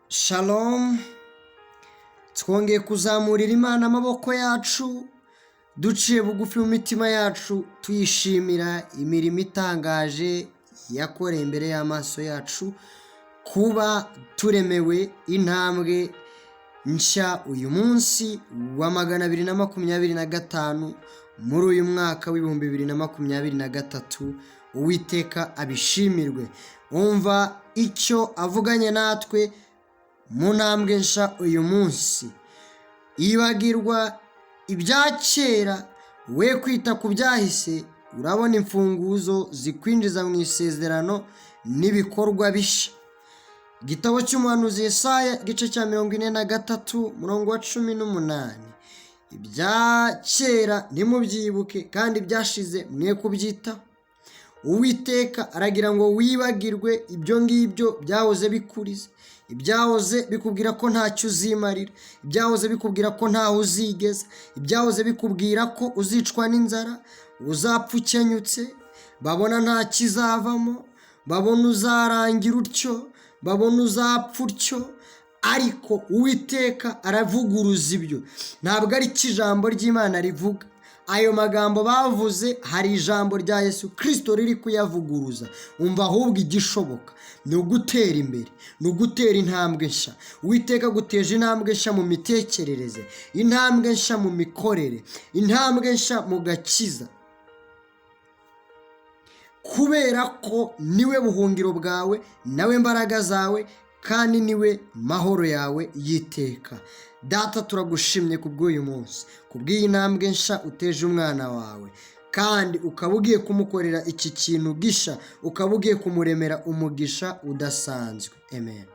Shalom, twongeye kuzamurira Imana amaboko yacu, duciye bugufi mu mitima yacu, tuyishimira imirimo itangaje yakoreye imbere y'amaso yacu, kuba turemewe intambwe nshya uyu munsi wa 225 muri uyu mwaka w'ibihumbi 2023. Uwiteka abishimirwe. Umva icyo avuganye natwe mu ntambwe nshya uyu munsi. Ibagirwa ibya kera, we kwita ku byahise, urabona imfunguzo zikwinjiza mu isezerano n'ibikorwa bishya. Igitabo cy'umuhanuzi Yesaya igice cya 43 umurongo wa 18. Ibya kera ntimubyibuke kandi byashize mwe kubyitaho. Uwiteka aragira ngo wibagirwe ibyo ngibyo byahoze bikuriza, ibyahoze bikubwira ko ntacyo uzimarira, ibyahoze bikubwira ko ntaho uzigeza, ibyahoze bikubwira ko uzicwa n'inzara, uzapfa ukenyutse, babona nta kizavamo, babona uzarangira utyo, babona uzapfa utyo. Ariko Uwiteka aravuguruza ibyo. Ntabwo ari ijambo ry'Imana rivuga. Ayo magambo bavuze, hari ijambo rya Yesu Kristo riri kuyavuguruza. Umva ahubwo igishoboka ni ugutera imbere, ni ugutera intambwe nshya. Uwiteka guteje intambwe nshya mu mitekerereze, intambwe nshya mu mikorere, intambwe nshya mu gakiza, kubera ko niwe buhungiro bwawe, nawe mbaraga zawe, kandi niwe mahoro yawe yiteka. Data, turagushimye kubw'uyu munsi, kubw'iyi ntambwe nshya uteje umwana wawe, kandi ukaba ugiye kumukorera iki kintu gisha, ukaba ugiye kumuremera umugisha udasanzwe. Amen.